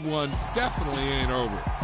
One definitely ain't over.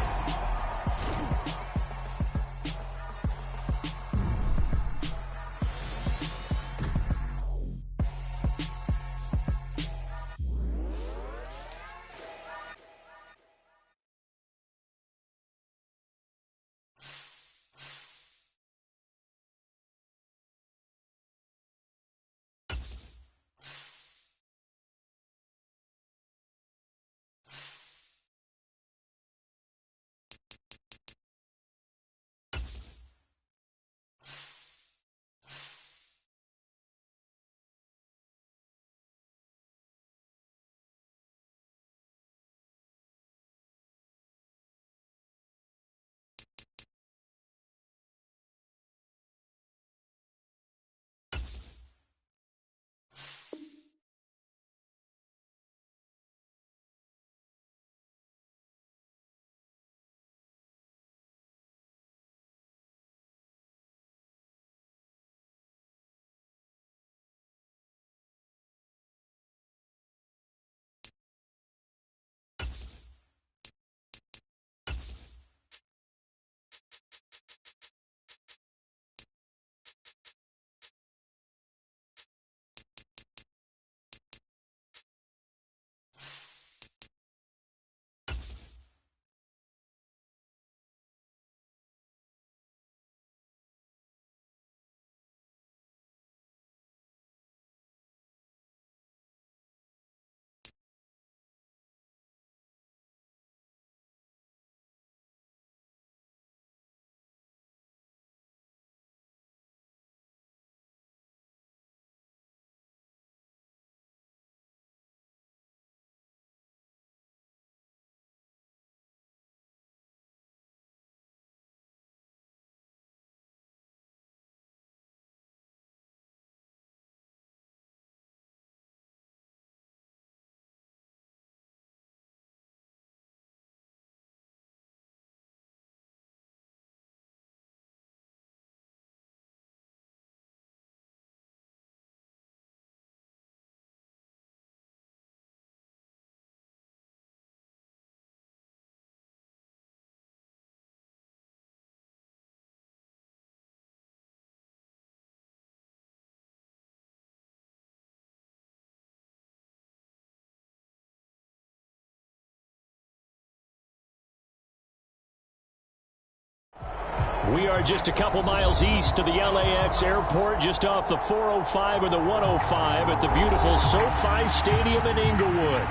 We are just a couple miles east of the LAX airport, just off the 405 and the 105 at the beautiful SoFi Stadium in Inglewood.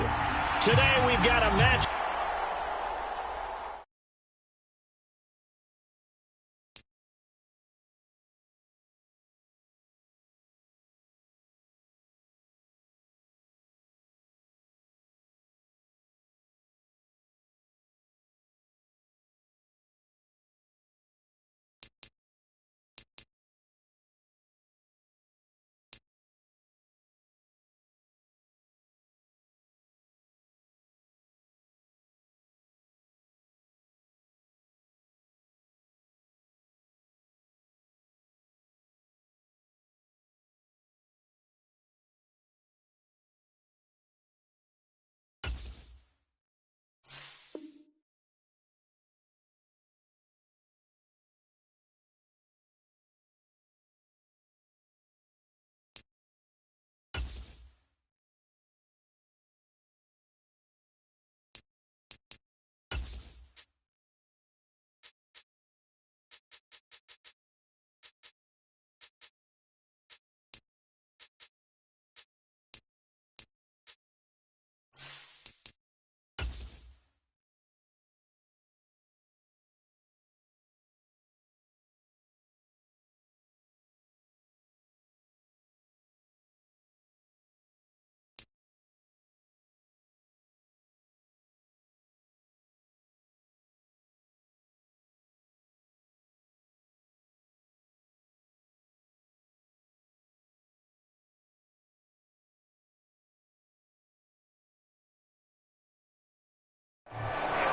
Today we've got a match.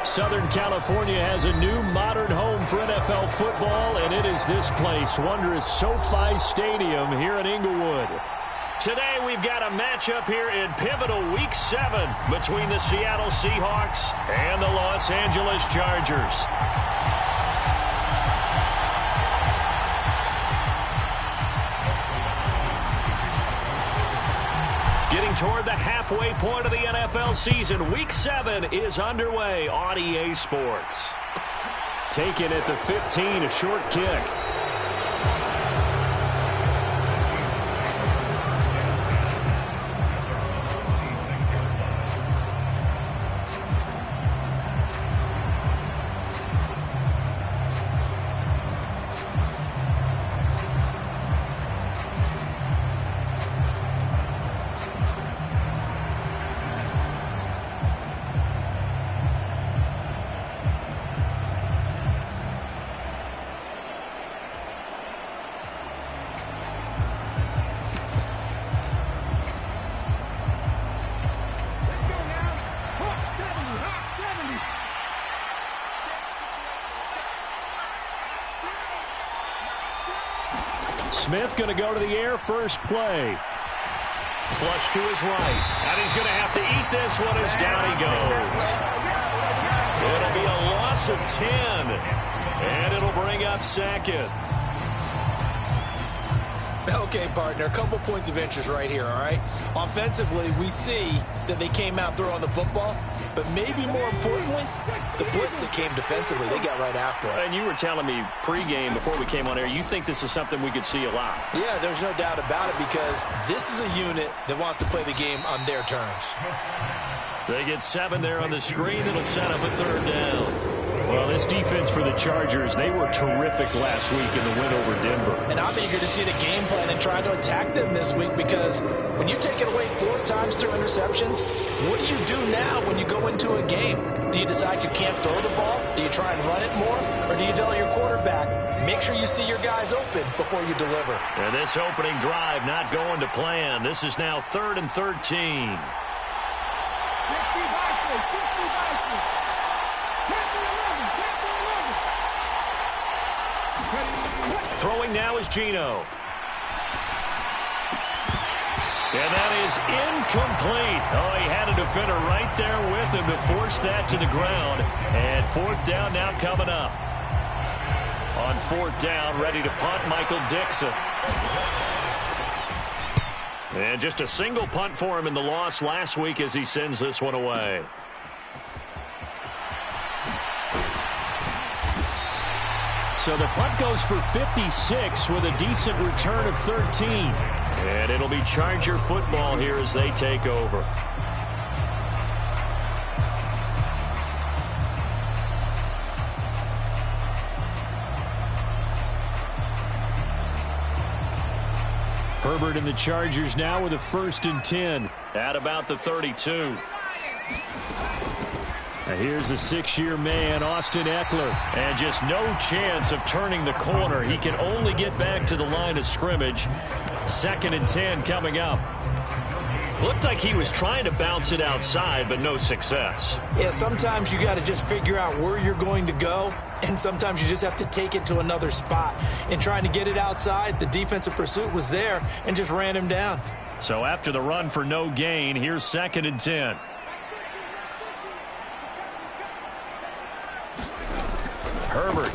Southern California has a new modern home for NFL football, and it is this place, wondrous SoFi Stadium here in Inglewood. Today we've got a matchup here in pivotal Week 7 between the Seattle Seahawks and the Los Angeles Chargers. Getting toward the halfway point of the NFL season, Week 7 is underway on EA Sports. Taken at the 15, a short kick. Smith going to go to the air first play. Flush to his right. And he's going to have to eat this one as down he goes. It'll be a loss of 10. And it'll bring up second. Okay, partner, a couple points of interest right here, all right? Offensively, we see that they came out throwing the football, but maybe more importantly, the blitz that came defensively, they got right after it. And you were telling me pregame before we came on air, you think this is something we could see a lot. Yeah, there's no doubt about it because this is a unit that wants to play the game on their terms. They get 7 there on the screen. It'll set up a third down. Well, this defense for the Chargers, they were terrific last week in the win over Denver. And I'm eager to see the game plan and try to attack them this week because when you take it away 4 times through interceptions, what do you do now when you go into a game? Do you decide you can't throw the ball? Do you try and run it more? Or do you tell your quarterback, make sure you see your guys open before you deliver? And this opening drive not going to plan. This is now 3rd and 13. Throwing now is Geno. And that is incomplete. Oh, he had a defender right there with him to force that to the ground. And 4th down now coming up. On 4th down, ready to punt, Michael Dixon. And just a single punt for him in the loss last week as he sends this one away. So the punt goes for 56 with a decent return of 13. And it'll be Charger football here as they take over. Herbert and the Chargers now with a 1st and 10 at about the 32. Now here's a 6-year man, Austin Eckler, and just no chance of turning the corner. He can only get back to the line of scrimmage. 2nd and 10 coming up. Looked like he was trying to bounce it outside, but no success. Yeah, sometimes you got to just figure out where you're going to go, and sometimes you just have to take it to another spot. In trying to get it outside, the defensive pursuit was there and just ran him down. So after the run for no gain, here's 2nd and 10. Herbert.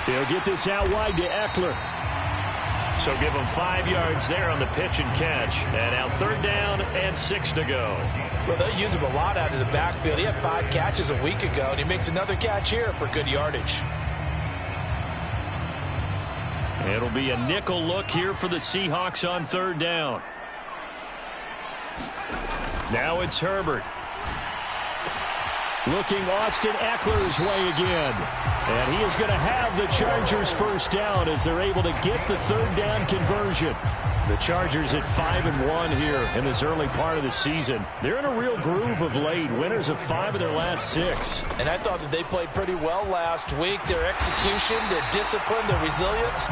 He'll get this out wide to Eckler. So give him 5 yards there on the pitch and catch. And now 3rd down and 6 to go. Well, they'll use him a lot out of the backfield. He had 5 catches a week ago, and he makes another catch here for good yardage. It'll be a nickel look here for the Seahawks on 3rd down. Now it's Herbert. Looking Austin Eckler's way again. And he is going to have the Chargers 1st down as they're able to get the 3rd down conversion. The Chargers at 5-1 here in this early part of the season. They're in a real groove of late. Winners of 5 of their last 6. And I thought that they played pretty well last week. Their execution, their discipline, their resilience,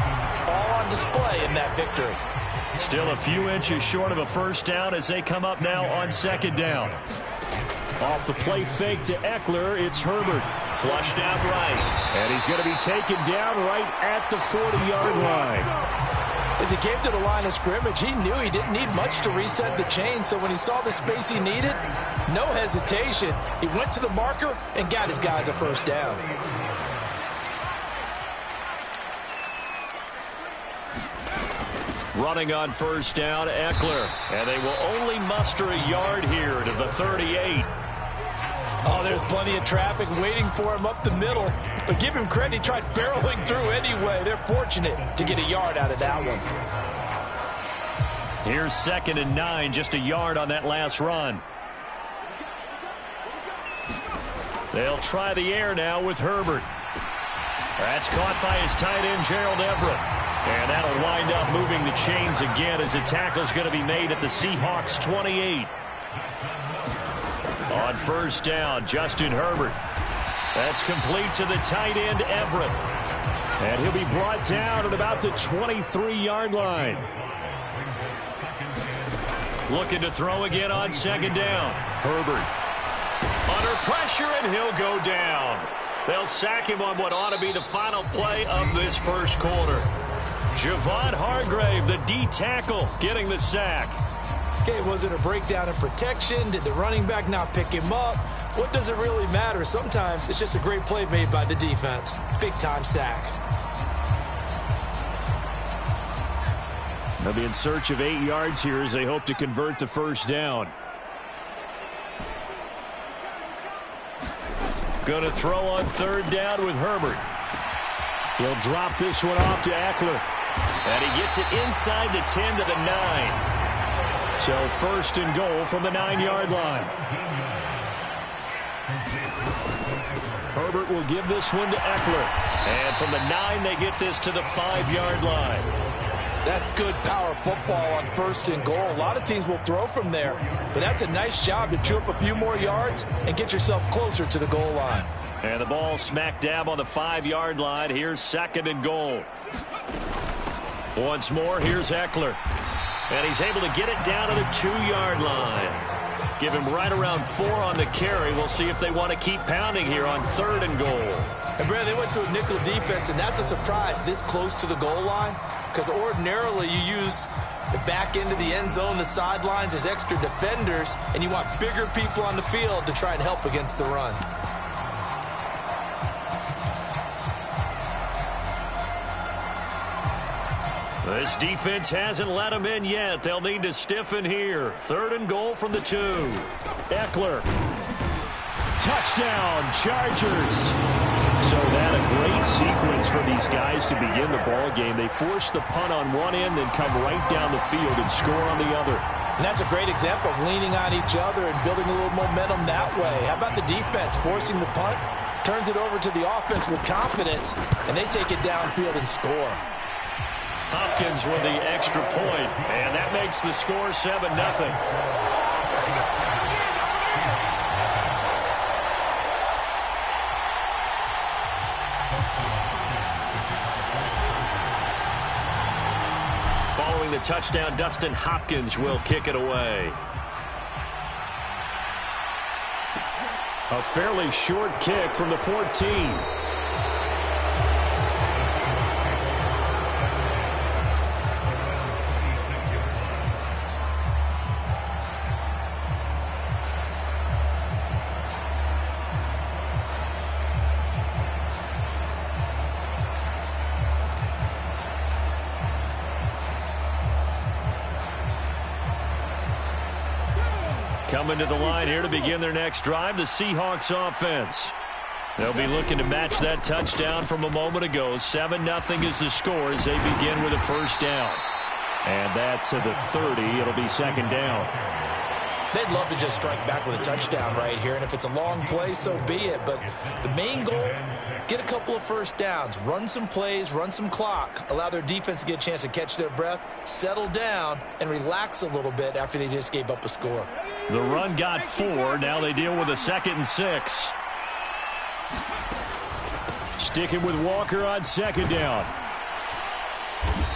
all on display in that victory. Still a few inches short of a 1st down as they come up now on 2nd down. Off the play fake to Eckler, it's Herbert. Flushed out right. And he's going to be taken down right at the 40-yard line. As he came to the line of scrimmage, he knew he didn't need much to reset the chain, so when he saw the space he needed, no hesitation. He went to the marker and got his guys a first down. Running on first down, Eckler. And they will only muster a yard here to the 38. Oh, there's plenty of traffic waiting for him up the middle. But give him credit, he tried barreling through anyway. They're fortunate to get a yard out of that one. Here's 2nd and 9, just a yard on that last run. They'll try the air now with Herbert. That's caught by his tight end, Gerald Everett. And that'll wind up moving the chains again as the tackle's going to be made at the Seahawks 28. On first down, Justin Herbert. That's complete to the tight end, Everett. And he'll be brought down at about the 23-yard line. Looking to throw again on 2nd down. Herbert under pressure, and he'll go down. They'll sack him on what ought to be the final play of this first quarter. Javon Hargrave, the D tackle, getting the sack. Okay, was it a breakdown in protection? Did the running back not pick him up? What does it really matter? Sometimes it's just a great play made by the defense. Big-time sack. They'll be in search of 8 yards here as they hope to convert the first down. Going to throw on 3rd down with Herbert. He'll drop this one off to Eckler. And he gets it inside the 10 to the 9. So 1st and goal from the 9-yard line. Herbert will give this one to Eckler. And from the 9, they get this to the 5-yard line. That's good power football on 1st and goal. A lot of teams will throw from there. But that's a nice job to chew up a few more yards and get yourself closer to the goal line. And the ball smack dab on the 5-yard line. Here's 2nd and goal. Once more, here's Eckler. And he's able to get it down to the 2-yard line. Give him right around 4 on the carry. We'll see if they want to keep pounding here on 3rd and goal. And, Brad, they went to a nickel defense, and that's a surprise this close to the goal line, because ordinarily you use the back end of the end zone, the sidelines as extra defenders, and you want bigger people on the field to try and help against the run. This defense hasn't let them in yet. They'll need to stiffen here. 3rd and goal from the 2. Eckler. Touchdown, Chargers. So that a great sequence for these guys to begin the ball game. They force the punt on one end, then come right down the field and score on the other. And that's a great example of leaning on each other and building a little momentum that way. How about the defense forcing the punt, turns it over to the offense with confidence, and they take it downfield and score. Hopkins with the extra point, and that makes the score 7-0. Following the touchdown, Dustin Hopkins will kick it away. A fairly short kick from the 14. Coming to the line here to begin their next drive, the Seahawks offense. They'll be looking to match that touchdown from a moment ago. 7-0 is the score as they begin with a first down. And that to the 30. It'll be 2nd down. They'd love to just strike back with a touchdown right here, and if it's a long play, so be it. But the main goal, get a couple of first downs, run some plays, run some clock, allow their defense to get a chance to catch their breath, settle down, and relax a little bit after they just gave up a score. The run got 4. Now they deal with a 2nd and 6. Sticking with Walker on 2nd down.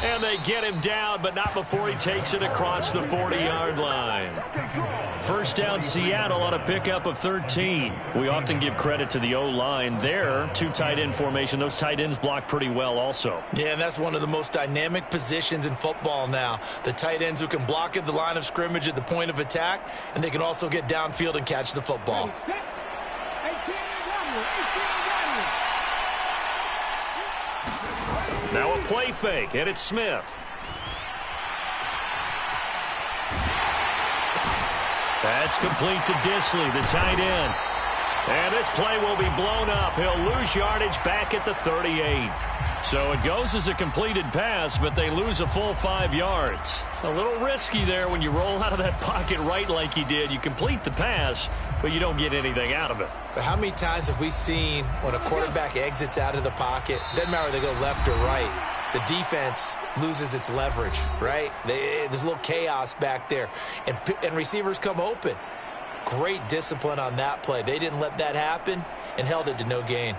And they get him down, but not before he takes it across the 40-yard line. First down, Seattle on a pickup of 13. We often give credit to the O-line there. Two tight end formation. Those tight ends block pretty well also. Yeah, and that's one of the most dynamic positions in football now. The tight ends who can block at the line of scrimmage at the point of attack, and they can also get downfield and catch the football. Now a play fake, and it's Smith. That's complete to Disley, the tight end. And this play will be blown up. He'll lose yardage back at the 38. So it goes as a completed pass, but they lose a full 5 yards. A little risky there when you roll out of that pocket right like he did. You complete the pass, but you don't get anything out of it. But how many times have we seen when a quarterback exits out of the pocket, doesn't matter whether they go left or right, the defense loses its leverage, right? There's a little chaos back there, and receivers come open. Great discipline on that play. They didn't let that happen and held it to no gain.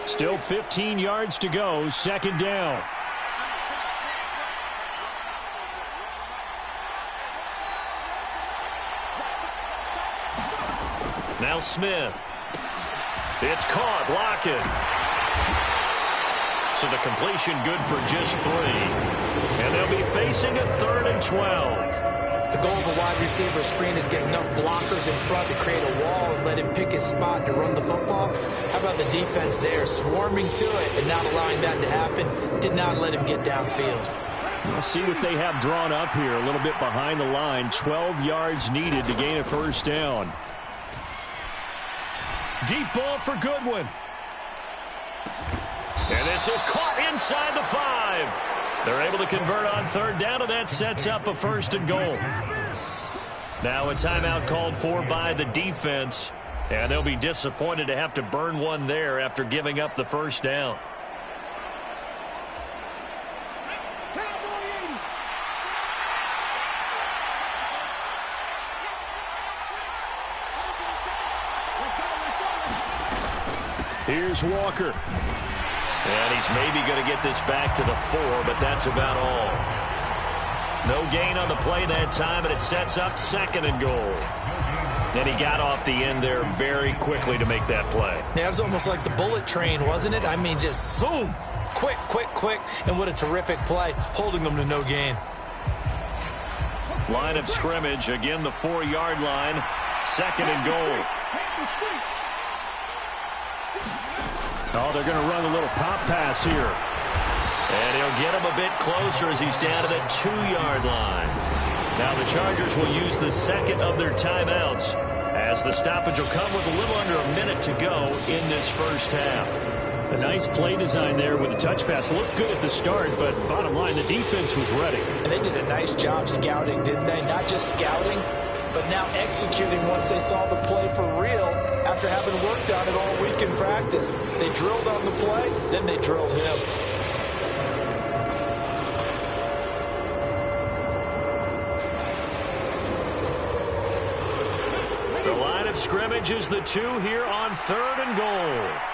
Still 15 yards to go, second down. Now Smith. It's caught, Lockett. So the completion good for just 3. And they'll be facing a 3rd and 12. The goal of a wide receiver screen is get enough blockers in front to create a wall and let him pick his spot to run the football. How about the defense there, swarming to it and not allowing that to happen? Did not let him get downfield. We'll see what they have drawn up here, a little bit behind the line. 12 yards needed to gain a first down. Deep ball for Goodwin. And this is caught inside the 5. They're able to convert on 3rd down, and that sets up a 1st and goal. Now a timeout called for by the defense, and they'll be disappointed to have to burn one there after giving up the 1st down. Here's Walker. And he's maybe going to get this back to the 4, but that's about all. No gain on the play that time, and it sets up 2nd and goal. And he got off the end there very quickly to make that play. Yeah, it was almost like the bullet train, wasn't it? I mean, just zoom. Quick, quick, quick. And what a terrific play, holding them to no gain. Line of scrimmage, again the 4-yard line. 2nd and goal. Oh, they're going to run a little pop pass here. And he'll get him a bit closer as he's down to the 2-yard line. Now the Chargers will use the 2nd of their timeouts as the stoppage will come with a little under a minute to go in this first half. A nice play design there with the touch pass. Looked good at the start, but bottom line, the defense was ready. And they did a nice job scouting, didn't they? Not just scouting, but now executing once they saw the play for real after having worked on it all week in practice. They drilled on the play, then they drilled him. The line of scrimmage is the 2 here on 3rd and goal.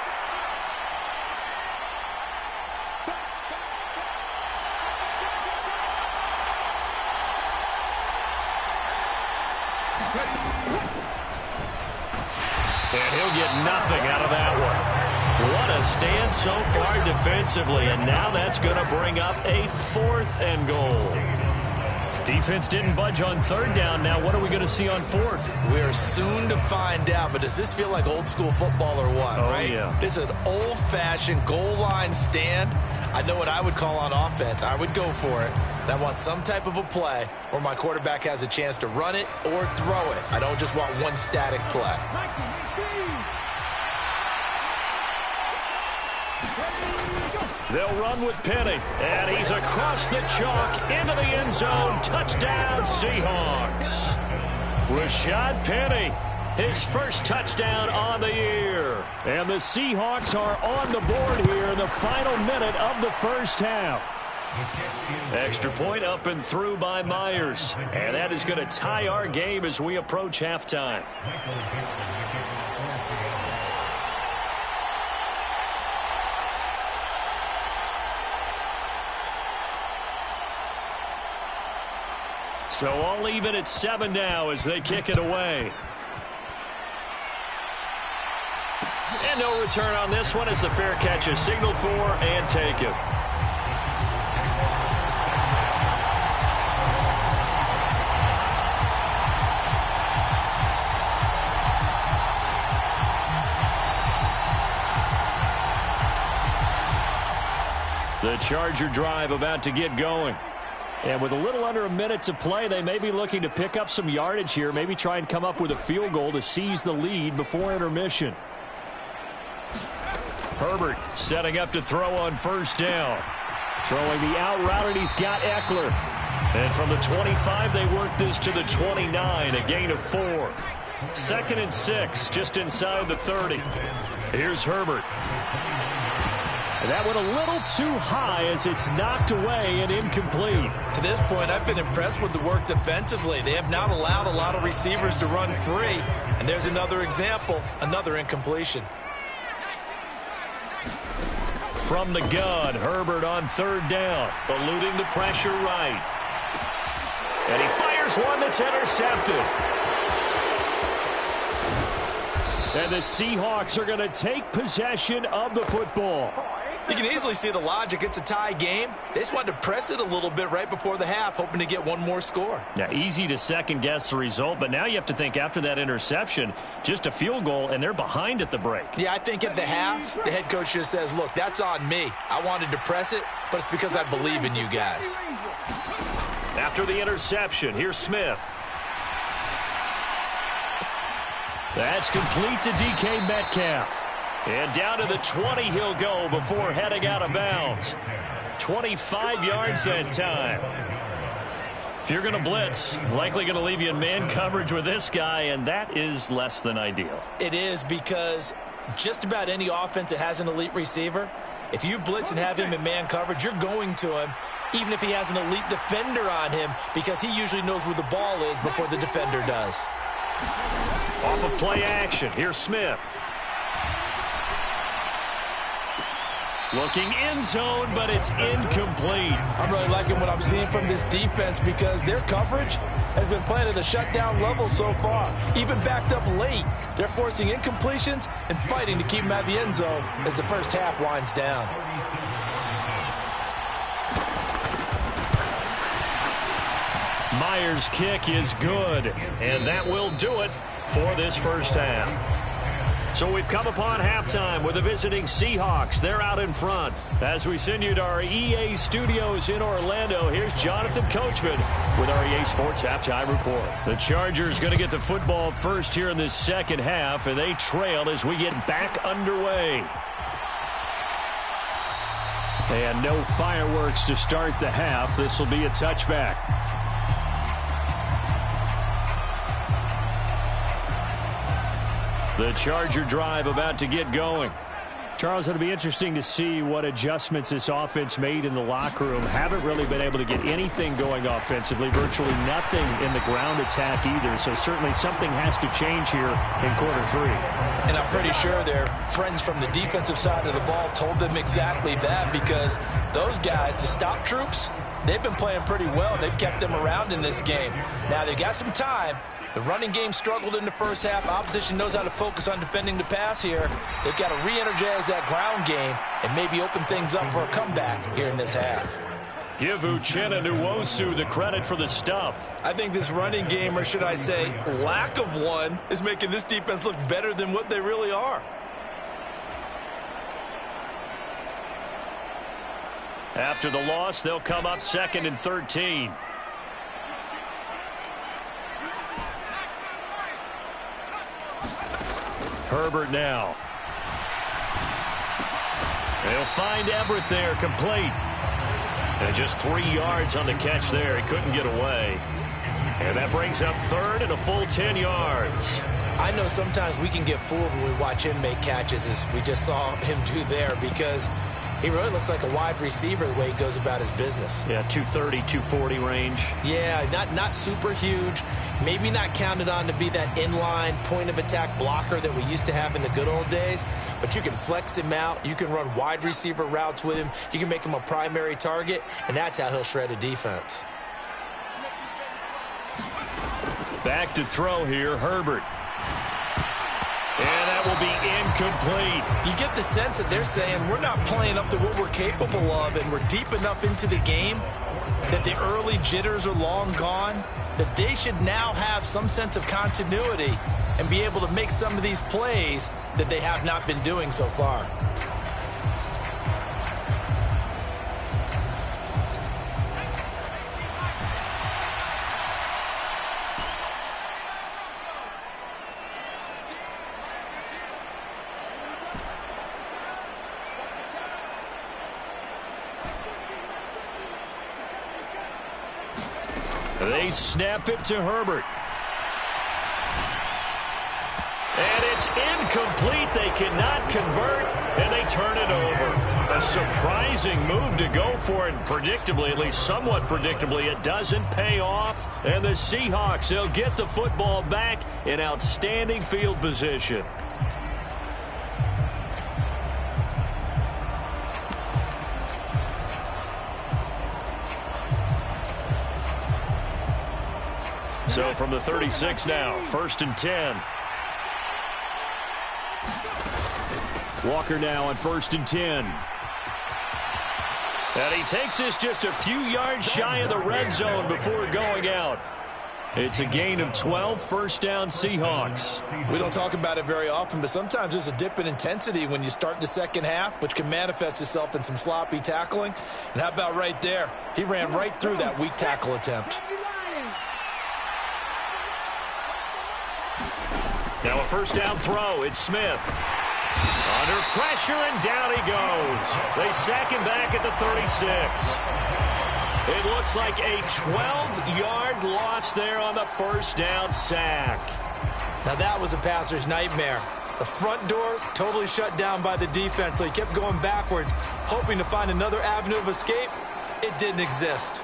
And he'll get nothing out of that one. What a stand so far defensively, and now that's going to bring up a 4th and goal. Defense didn't budge on 3rd down. Now what are we going to see on 4th? We are soon to find out, but does this feel like old school football or what, right? Yeah. This is an old-fashioned goal line stand. I know what I would call on offense. I would go for it. And I want some type of a play where my quarterback has a chance to run it or throw it. I don't just want one static play. They'll run with Penny, and he's across the chalk into the end zone. Touchdown, Seahawks. Rashad Penny, his first touchdown on the year. And the Seahawks are on the board here in the final minute of the first half. Extra point up and through by Myers. And that is going to tie our game as we approach halftime. So all even at 7 now as they kick it away. And no return on this one as the fair catch is signaled for and taken. The Charger drive about to get going. And with a little under a minute to play, they may be looking to pick up some yardage here, maybe try and come up with a field goal to seize the lead before intermission. Herbert setting up to throw on first down. Throwing the out route, and he's got Eckler. And from the 25, they work this to the 29, a gain of 4. 2nd and 6, just inside the 30. Here's Herbert. And that went a little too high as it's knocked away and incomplete. To this point, I've been impressed with the work defensively. They have not allowed a lot of receivers to run free. And there's another example, another incompletion. From the gun, Herbert on 3rd down, eluding the pressure right. And he fires one that's intercepted. And the Seahawks are going to take possession of the football. You can easily see the logic. It's a tie game. They just wanted to press it a little bit right before the half, hoping to get one more score. Now, easy to second-guess the result, but now you have to think after that interception, just a field goal, and they're behind at the break. Yeah, I think at the half, the head coach just says, look, that's on me. I wanted to press it, but it's because I believe in you guys. After the interception, here's Smith. That's complete to DK Metcalf. And down to the 20 he'll go before heading out of bounds. 25 yards that time. If you're going to blitz, likely going to leave you in man coverage with this guy, and that is less than ideal. It is, because just about any offense that has an elite receiver, if you blitz and have him in man coverage, you're going to him, even if he has an elite defender on him, because he usually knows where the ball is before the defender does. Off of play action, here's Smith. Looking end zone, but it's incomplete. I'm really liking what I'm seeing from this defense because their coverage has been playing at a shutdown level so far. Even backed up late, they're forcing incompletions and fighting to keep them out of the end zone as the first half winds down. Myers' kick is good, and that will do it for this first half. So we've come upon halftime with the visiting Seahawks. They're out in front. As we send you to our EA studios in Orlando, here's Jonathan Coachman with our EA Sports Halftime Report. The Chargers going to get the football first here in this second half, and they trail as we get back underway. And no fireworks to start the half. This will be a touchback. The Charger drive about to get going. Charles, it'll be interesting to see what adjustments this offense made in the locker room. Haven't really been able to get anything going offensively, virtually nothing in the ground attack either. So certainly something has to change here in quarter 3. And I'm pretty sure their friends from the defensive side of the ball told them exactly that, because those guys, the stop troops, they've been playing pretty well. They've kept them around in this game. Now they've got some time. The running game struggled in the first half. Opposition knows how to focus on defending the pass here. They've got to re-energize that ground game and maybe open things up for a comeback here in this half. Give Uchenna Nwosu the credit for the stuff. I think this running game, or should I say lack of one, is making this defense look better than what they really are. After the loss, they'll come up 2nd and 13. Herbert now. They'll find Everett there, complete. And just 3 yards on the catch there. He couldn't get away. And that brings up 3rd and a full 10 yards. I know sometimes we can get fooled when we watch him make catches, as we just saw him do there, because he really looks like a wide receiver the way he goes about his business. Yeah, 230, 240 range. Yeah, not super huge. Maybe not counted on to be that inline point-of-attack blocker that we used to have in the good old days. But you can flex him out. You can run wide receiver routes with him. You can make him a primary target, and that's how he'll shred a defense. Back to throw here, Herbert. And that will be incomplete. You get the sense that they're saying we're not playing up to what we're capable of, and we're deep enough into the game that the early jitters are long gone, that they should now have some sense of continuity and be able to make some of these plays that they have not been doing so far. They snap it to Herbert. And it's incomplete. They cannot convert, and they turn it over. A surprising move to go for it. Predictably, at least somewhat predictably, it doesn't pay off. And the Seahawks, they'll get the football back in outstanding field position. So from the 36 now, 1st and 10. Walker now on 1st and 10. And he takes this just a few yards shy of the red zone before going out. It's a gain of 12, 1st down Seahawks. We don't talk about it very often, but sometimes there's a dip in intensity when you start the second half, which can manifest itself in some sloppy tackling. And how about right there? He ran right through that weak tackle attempt. Now a 1st down throw. It's Smith. Under pressure, and down he goes. They sack him back at the 36. It looks like a 12-yard loss there on the 1st down sack. Now that was a passer's nightmare. The front door totally shut down by the defense, so he kept going backwards, hoping to find another avenue of escape. It didn't exist.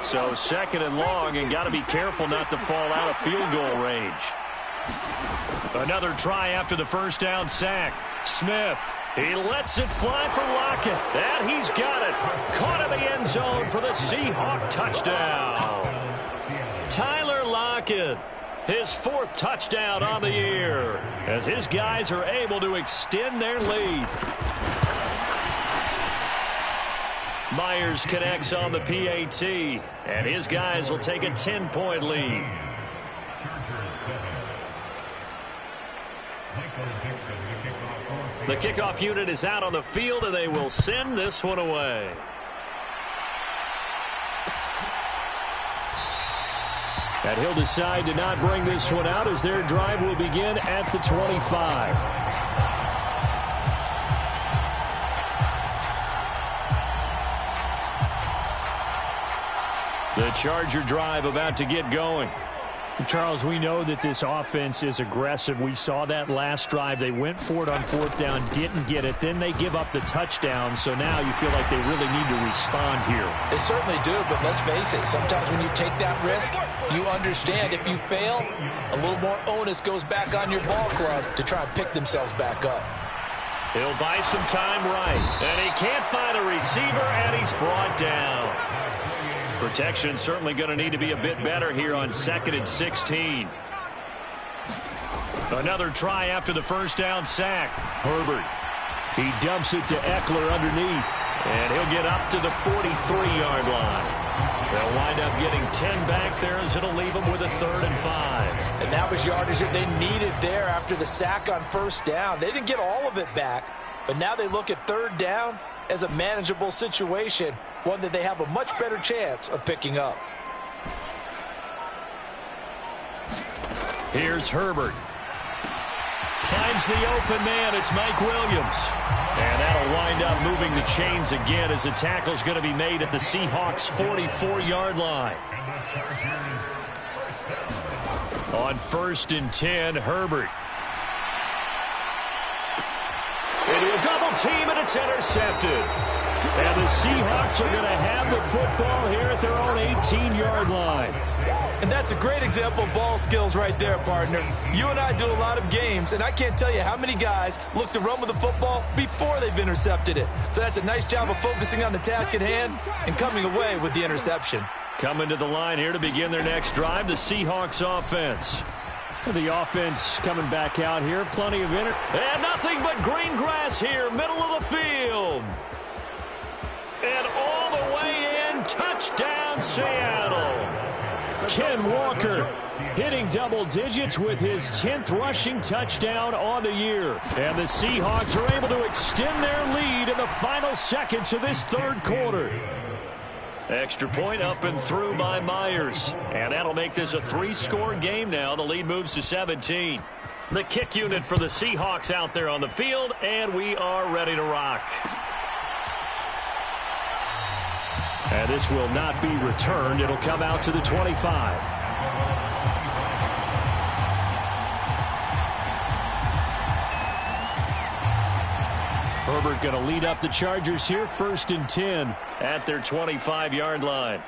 So 2nd and long, and got to be careful not to fall out of field goal range. Another try after the 1st down sack. Smith, he lets it fly for Lockett. And he's got it. Caught in the end zone for the Seahawk touchdown. Tyler Lockett, his 4th touchdown on the year, as his guys are able to extend their lead. Myers connects on the PAT, and his guys will take a 10-point lead. The kickoff unit is out on the field, and they will send this one away. And he'll decide to not bring this one out as their drive will begin at the 25. The Charger drive about to get going. Charles, we know that this offense is aggressive. We saw that last drive. They went for it on 4th down, didn't get it. Then they give up the touchdown. So now you feel like they really need to respond here. They certainly do, but let's face it. Sometimes when you take that risk, you understand if you fail, a little more onus goes back on your ball club to try and pick themselves back up. He'll buy some time right. And he can't find a receiver, and he's brought down. Protection certainly going to need to be a bit better here on 2nd and 16. Another try after the 1st down sack. Herbert. He dumps it to Eckler underneath. And he'll get up to the 43-yard line. They'll wind up getting 10 back there as it'll leave them with a 3rd and 5. And that was yardage that they needed there after the sack on 1st down. They didn't get all of it back, but now they look at 3rd down as a manageable situation, one that they have a much better chance of picking up. Here's Herbert. Finds the open man. It's Mike Williams. And that'll wind up moving the chains again as the tackle's going to be made at the Seahawks' 44-yard line. On 1st and 10, Herbert. Into a double team, and it's intercepted. And the Seahawks are going to have the football here at their own 18-yard line. And that's a great example of ball skills right there, partner. You and I do a lot of games, and I can't tell you how many guys look to run with the football before they've intercepted it. So that's a nice job of focusing on the task at hand and coming away with the interception. Coming to the line here to begin their next drive, the Seahawks offense. The offense coming back out here. Plenty of And nothing but green grass here, middle of the field. And all the way in, touchdown Seattle. Ken Walker hitting double digits with his 10th rushing touchdown on the year. And the Seahawks are able to extend their lead in the final seconds of this third quarter. Extra point up and through by Myers. And that'll make this a 3-score game now. The lead moves to 17. The kick unit for the Seahawks out there on the field, and we are ready to rock. And this will not be returned. It'll come out to the 25. Herbert going to lead up the Chargers here, 1st and 10 at their 25-yard line.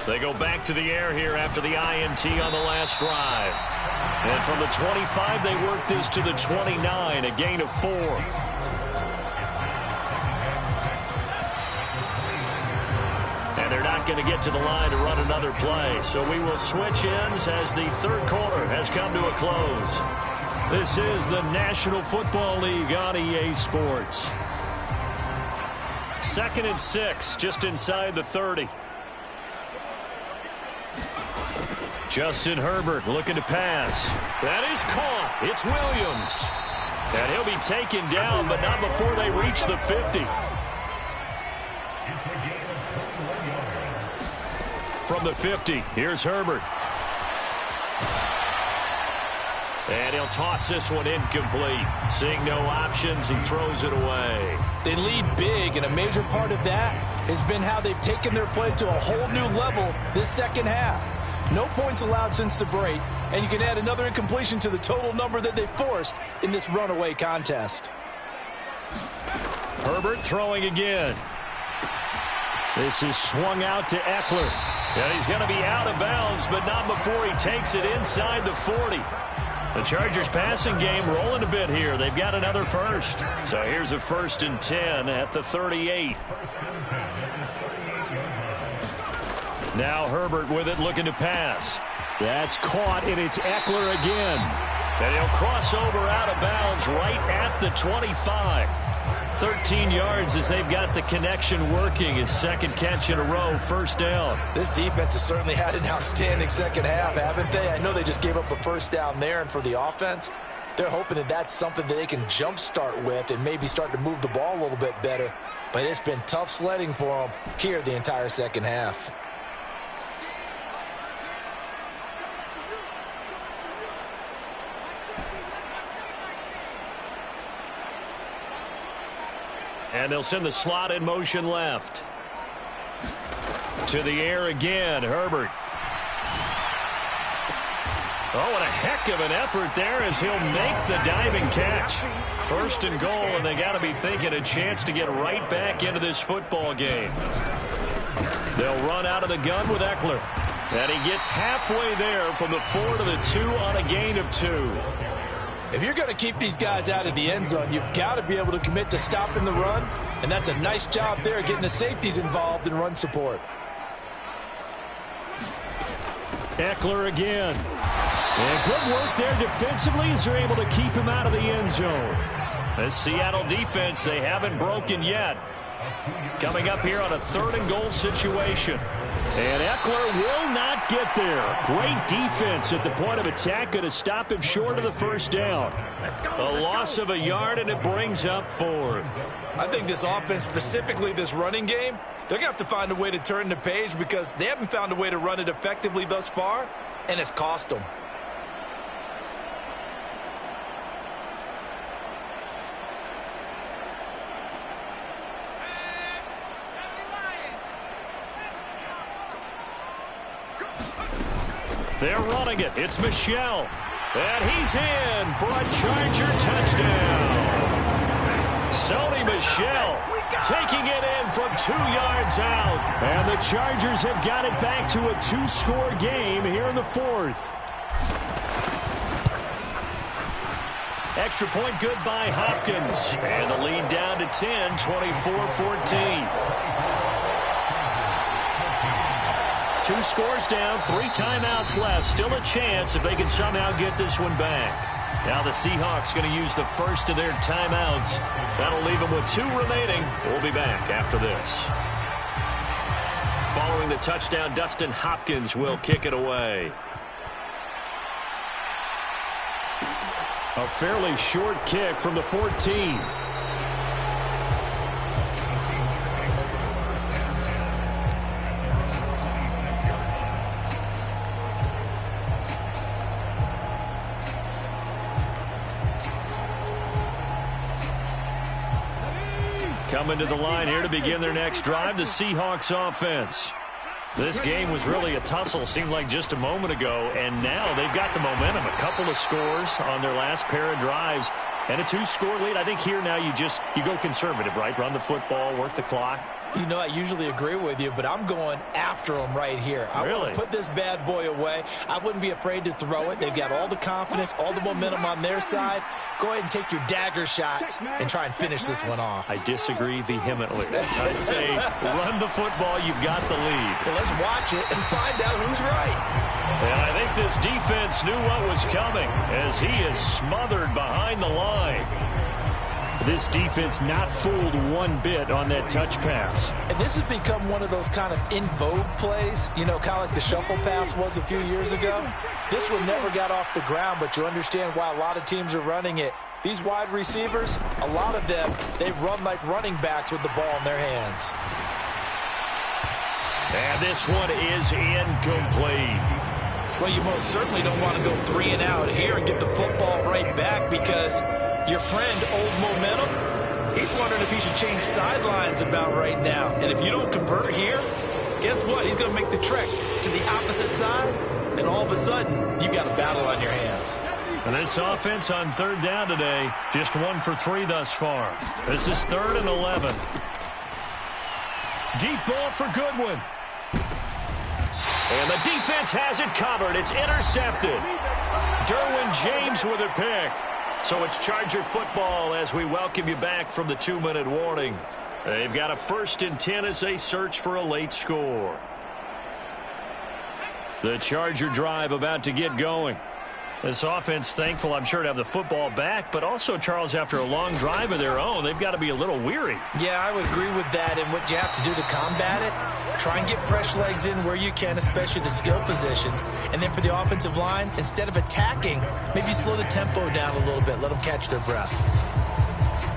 They go back to the air here after the INT on the last drive. And from the 25, they work this to the 29, a gain of 4. And they're not going to get to the line to run another play. So we will switch ends as the third quarter has come to a close. This is the National Football League on EA Sports. 2nd and 6, just inside the 30. Justin Herbert looking to pass. That is caught. It's Williams. And he'll be taken down, but not before they reach the 50. From the 50, here's Herbert. And he'll toss this one incomplete. Seeing no options, he throws it away. They lead big, and a major part of that has been how they've taken their play to a whole new level this second half. No points allowed since the break, and you can add another incompletion to the total number that they forced in this runaway contest. Herbert throwing again. This is swung out to Eckler. And he's going to be out of bounds, but not before he takes it inside the 40. The Chargers passing game rolling a bit here. They've got another first. So here's a 1st and 10 at the 38. Now Herbert with it, looking to pass. That's caught, and it's Eckler again. And he'll cross over out of bounds right at the 25. 13 yards as they've got the connection working. His second catch in a row, 1st down. This defense has certainly had an outstanding second half, haven't they? I know they just gave up a 1st down there, and for the offense, they're hoping that that's something that they can jumpstart with and maybe start to move the ball a little bit better. But it's been tough sledding for them here the entire second half. And they'll send the slot in motion left. To the air again, Herbert. Oh, what a heck of an effort there as he'll make the diving catch. 1st and goal, and they got to be thinking a chance to get right back into this football game. They'll run out of the gun with Eckler. And he gets halfway there from the 4 to the 2 on a gain of 2. If you're going to keep these guys out of the end zone, you've got to be able to commit to stopping the run, and that's a nice job there getting the safeties involved in run support. Eckler again. And good work there defensively as they're able to keep him out of the end zone. This Seattle defense, they haven't broken yet. Coming up here on a 3rd and goal situation. And Eckler will not get there. Great defense at the point of attack, going to stop him short of the 1st down. A loss of a yard, and it brings up 4th. I think this offense, specifically this running game, they're going to have to find a way to turn the page because they haven't found a way to run it effectively thus far, and it's cost them. They're running it. It's Michel. And he's in for a Charger touchdown. Sony Sonny Michel taking it in from 2 yards out. And the Chargers have got it back to a 2-score game here in the fourth. Extra point good by Hopkins. And the lead down to 10, 24-14. 2 scores down, 3 timeouts left. Still a chance if they can somehow get this one back. Now the Seahawks going to use the first of their timeouts. That'll leave them with 2 remaining. We'll be back after this. Following the touchdown, Dustin Hopkins will kick it away. A fairly short kick from the 14. Coming to the line here to begin their next drive, the Seahawks offense. This game was really a tussle, seemed like just a moment ago, and now they've got the momentum. A couple of scores on their last pair of drives and a 2-score lead. I think here now you go conservative, right? Run the football, work the clock. You know, I usually agree with you, but I'm going after them right here. I want to put this bad boy away. I wouldn't be afraid to throw it. They've got all the confidence, all the momentum on their side. Go ahead and take your dagger shots and try and finish this one off. I disagree vehemently. I say run the football. You've got the lead. Well, let's watch it and find out who's right. And I think this defense knew what was coming as he is smothered behind the line. This defense not fooled one bit on that touch pass. And this has become one of those kind of in vogue plays, you know, kind of like the shuffle pass was a few years ago. This one never got off the ground, but you understand why a lot of teams are running it. These wide receivers, a lot of them, they run like running backs with the ball in their hands. And this one is incomplete. Well, you most certainly don't want to go 3 and out here and get the football right back because your friend, Old Momentum, he's wondering if he should change sidelines about right now. And if you don't convert here, guess what? He's going to make the trek to the opposite side, and all of a sudden, you've got a battle on your hands. And this offense on 3rd down today, just 1 for 3 thus far. This is 3rd and 11. Deep ball for Goodwin. And the defense has it covered. It's intercepted. Derwin James with a pick. So it's Charger football as we welcome you back from the 2-minute warning. They've got a 1st and 10 as they search for a late score. The Charger drive about to get going. This offense thankful, I'm sure, to have the football back, but also, Charles, after a long drive of their own, they've got to be a little weary. Yeah, I would agree with that, and what you have to do to combat it, try and get fresh legs in where you can, especially the skill positions. And then for the offensive line, instead of attacking, maybe slow the tempo down a little bit, let them catch their breath.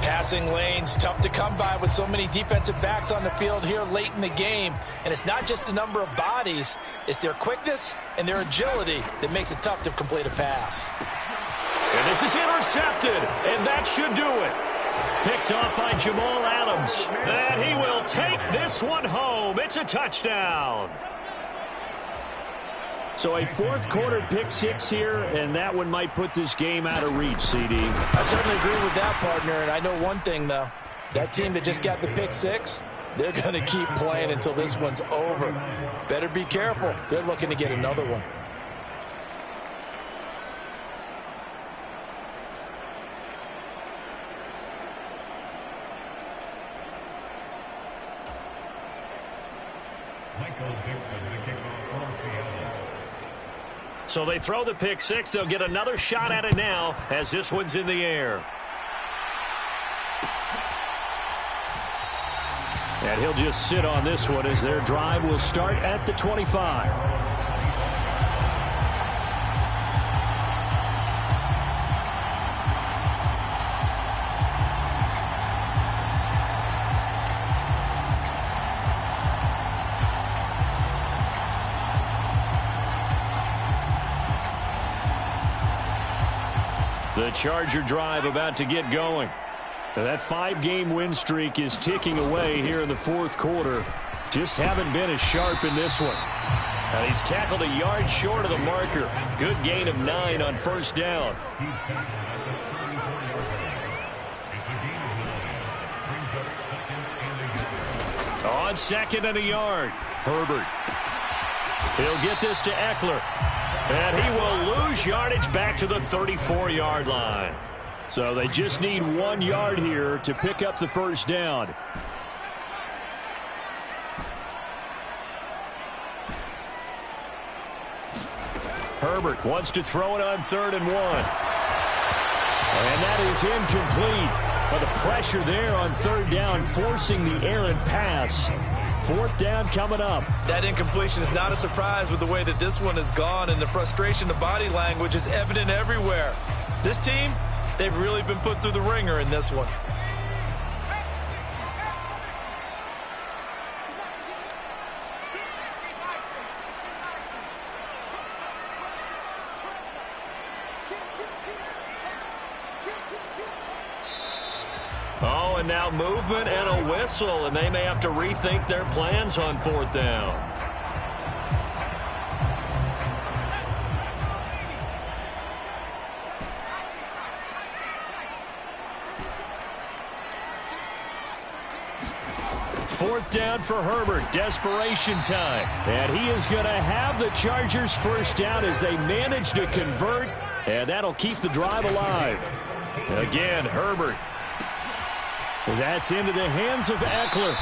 Passing lanes, tough to come by with so many defensive backs on the field here late in the game. And it's not just the number of bodies, it's their quickness and their agility that makes it tough to complete a pass. And this is intercepted, and that should do it. Picked off by Jamal Adams. And he will take this one home. It's a touchdown. So a 4th quarter pick 6 here, and that one might put this game out of reach, CD. I certainly agree with that, partner, and I know one thing, though. That team that just got the pick 6, they're going to keep playing until this one's over. Better be careful. They're looking to get another one. So they throw the pick 6. They'll get another shot at it now as this one's in the air. And he'll just sit on this one as their drive will start at the 25. The Charger drive about to get going. That 5-game win streak is ticking away here in the 4th quarter. Just haven't been as sharp in this one. And he's tackled a yard short of the marker. Good gain of 9 on 1st down. On 2nd and a yard, Herbert. He'll get this to Eckler. And he will lose yardage back to the 34-yard line. So they just need 1 yard here to pick up the first down. Herbert wants to throw it on 3rd and 1. And that is incomplete. But the pressure there on 3rd down, forcing the errant pass. 4th down coming up. That incompletion is not a surprise with the way that this one has gone, and the frustration, the body language is evident everywhere. This team, they've really been put through the ringer in this one. Oh, and now movement and a whistle, and they may have to rethink their plans on 4th down. Fourth down for Herbert. Desperation time. And he is going to have the Chargers first down as they manage to convert, and that'll keep the drive alive. Again, Herbert. That's into the hands of Eckler.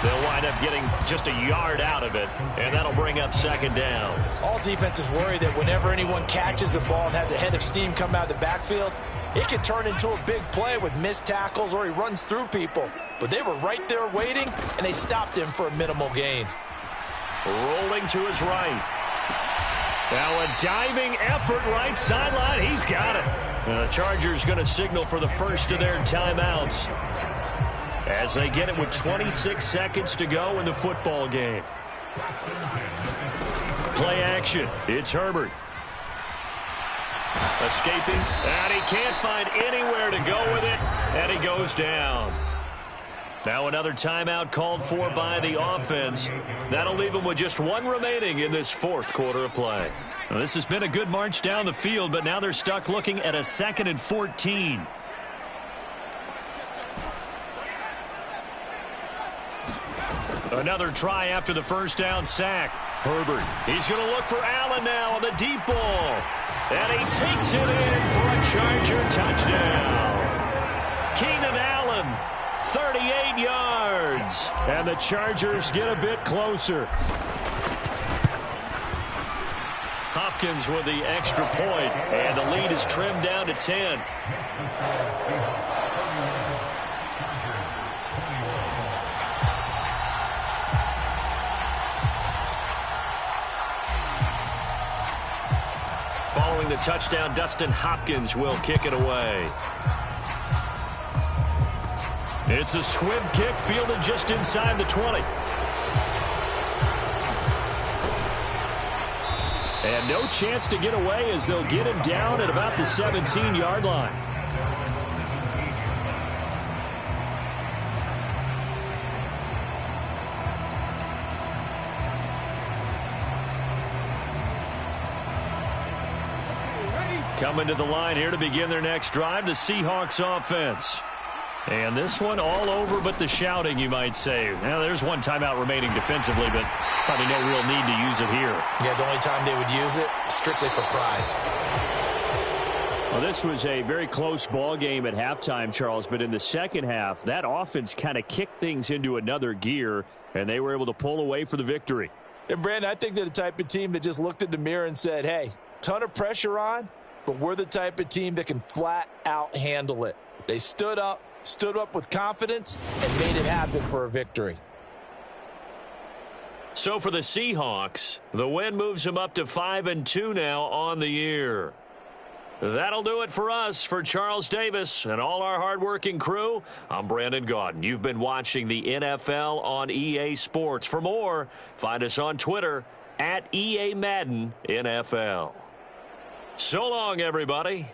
They'll wind up getting just a yard out of it, and that'll bring up 2nd down. All defenses worry that whenever anyone catches the ball and has a head of steam come out of the backfield, it can turn into a big play with missed tackles or he runs through people. But they were right there waiting, and they stopped him for a minimal gain. Rolling to his right. Now a diving effort right sideline. He's got it. And the Chargers going to signal for the first of their timeouts as they get it with 26 seconds to go in the football game. Play action. It's Herbert. Escaping. And he can't find anywhere to go with it. And he goes down. Now another timeout called for by the offense. That'll leave them with just 1 remaining in this 4th quarter of play. Now, this has been a good march down the field, but now they're stuck looking at a 2nd and 14. Another try after the first down sack. Herbert. He's going to look for Allen now on the deep ball. And he takes it in for a Charger touchdown. Keenan Allen, 38 yards. And the Chargers get a bit closer. Hopkins with the extra point, and the lead is trimmed down to 10. Following the touchdown, Dustin Hopkins will kick it away. It's a squib kick fielded just inside the 20. And no chance to get away as they'll get him down at about the 17-yard line. Coming to the line here to begin their next drive, the Seahawks offense. And this one all over but the shouting, you might say. Now, there's 1 timeout remaining defensively, but probably no real need to use it here. Yeah, the only time they would use it, strictly for pride. Well, this was a very close ball game at halftime, Charles, but in the second half, that offense kind of kicked things into another gear, and they were able to pull away for the victory. And, Brandon, I think they're the type of team that just looked in the mirror and said, hey, ton of pressure on, but we're the type of team that can flat out handle it. They stood up with confidence and made it happen for a victory. So for the Seahawks, the win moves them up to 5-2 now on the year. That'll do it for us. For Charles Davis and all our hardworking crew, I'm Brandon Gaudin. You've been watching the NFL on EA Sports. For more, find us on Twitter @EA Madden NFL. So long, everybody.